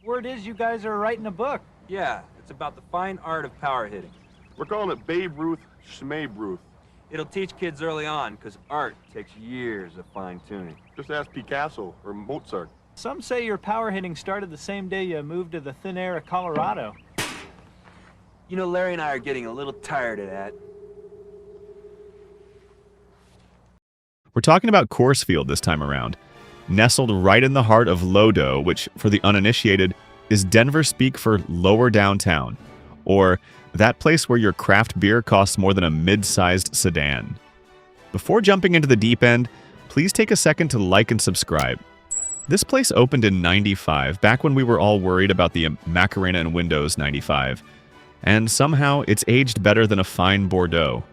Word is you guys are writing a book. Yeah, it's about the fine art of power hitting. We're calling it Babe Ruth Schmabe Ruth. It'll teach kids early on, because art takes years of fine-tuning. Just ask Picasso or Mozart. Some say your power hitting started the same day you moved to the thin air of Colorado. You know, Larry and I are getting a little tired of that. We're talking about Coors Field this time around, nestled right in the heart of Lodo, which, for the uninitiated, is Denver speak for lower downtown, or that place where your craft beer costs more than a mid-sized sedan. Before jumping into the deep end, please take a second to like and subscribe. This place opened in '95, back when we were all worried about the Macarena and Windows 95, and somehow it's aged better than a fine Bordeaux.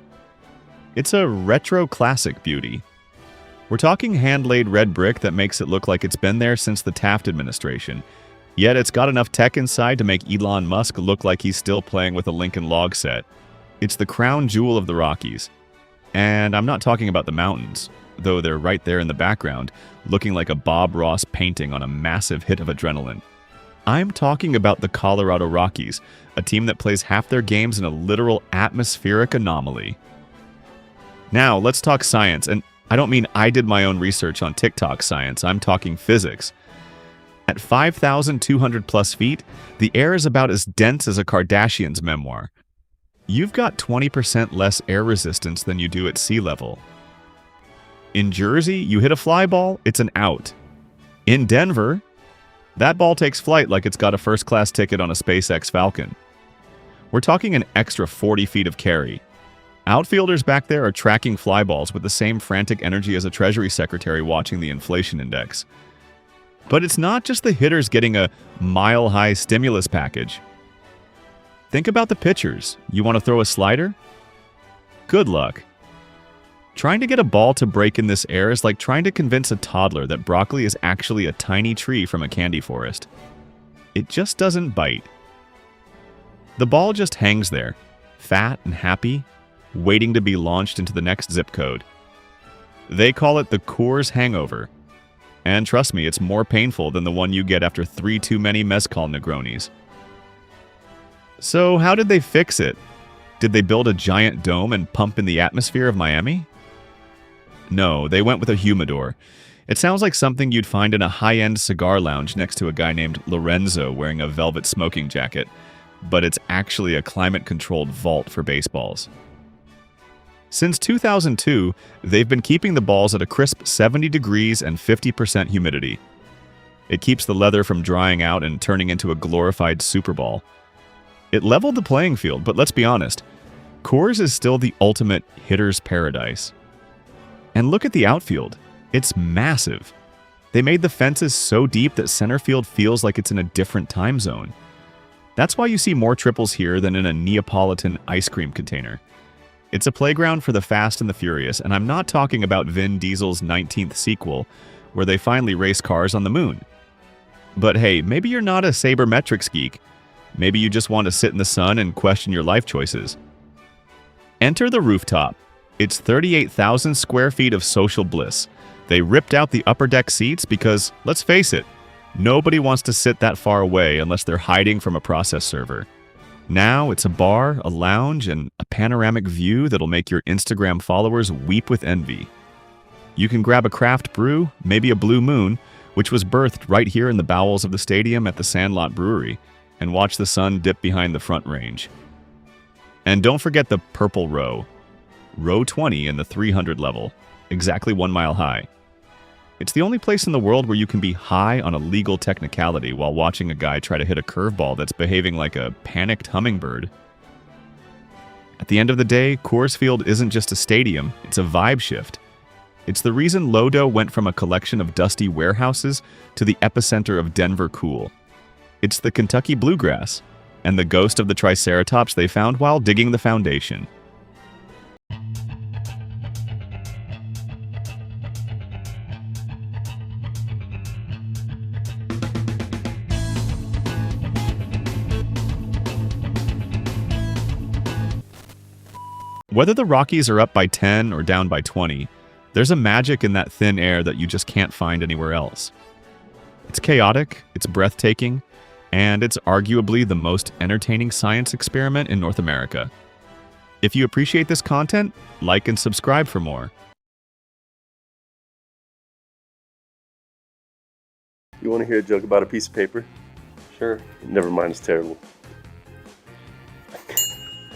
It's a retro classic beauty. We're talking hand-laid red brick that makes it look like it's been there since the Taft administration, yet it's got enough tech inside to make Elon Musk look like he's still playing with a Lincoln log set. It's the crown jewel of the Rockies. And I'm not talking about the mountains, though they're right there in the background, looking like a Bob Ross painting on a massive hit of adrenaline. I'm talking about the Colorado Rockies, a team that plays half their games in a literal atmospheric anomaly. Now, let's talk science, and I don't mean I did my own research on TikTok science, I'm talking physics. At 5,200 plus feet, the air is about as dense as a Kardashian's memoir. You've got 20% less air resistance than you do at sea level. In Jersey, you hit a fly ball, it's an out. In Denver, that ball takes flight like it's got a first-class ticket on a SpaceX Falcon. We're talking an extra 40 feet of carry. Outfielders back there are tracking fly balls with the same frantic energy as a Treasury Secretary watching the inflation index. But it's not just the hitters getting a mile-high stimulus package. Think about the pitchers. You want to throw a slider? Good luck. Trying to get a ball to break in this air is like trying to convince a toddler that broccoli is actually a tiny tree from a candy forest. It just doesn't bite. The ball just hangs there, fat and happy, waiting to be launched into the next zip code. They call it the Coors Hangover. And trust me, it's more painful than the one you get after 3 too many mezcal Negronis. So how did they fix it? Did they build a giant dome and pump in the atmosphere of Miami? No, they went with a humidor. It sounds like something you'd find in a high-end cigar lounge next to a guy named Lorenzo wearing a velvet smoking jacket, but it's actually a climate-controlled vault for baseballs. Since 2002, they've been keeping the balls at a crisp 70 degrees and 50% humidity. It keeps the leather from drying out and turning into a glorified Super Ball. It leveled the playing field, but let's be honest, Coors is still the ultimate hitter's paradise. And look at the outfield. It's massive. They made the fences so deep that center field feels like it's in a different time zone. That's why you see more triples here than in a Neapolitan ice cream container. It's a playground for the fast and the furious, and I'm not talking about Vin Diesel's 19th sequel, where they finally race cars on the moon. But hey, maybe you're not a sabermetrics geek. Maybe you just want to sit in the sun and question your life choices. Enter the rooftop. It's 38,000 square feet of social bliss. They ripped out the upper deck seats because, let's face it, nobody wants to sit that far away unless they're hiding from a process server. Now it's a bar, a lounge, and a panoramic view that'll make your Instagram followers weep with envy. You can grab a craft brew, maybe a Blue Moon, which was birthed right here in the bowels of the stadium at the Sandlot Brewery, and watch the sun dip behind the front range. And don't forget the Purple Row. Row 20 in the 300 level, exactly 1 mile high. It's the only place in the world where you can be high on a legal technicality while watching a guy try to hit a curveball that's behaving like a panicked hummingbird. At the end of the day, Coors Field isn't just a stadium, it's a vibe shift. It's the reason Lodo went from a collection of dusty warehouses to the epicenter of Denver cool. It's the Kentucky bluegrass, and the ghost of the Triceratops they found while digging the foundation. Whether the Rockies are up by 10 or down by 20, there's a magic in that thin air that you just can't find anywhere else. It's chaotic, it's breathtaking, and it's arguably the most entertaining science experiment in North America. If you appreciate this content, like and subscribe for more. You want to hear a joke about a piece of paper? Sure. Never mind, it's terrible.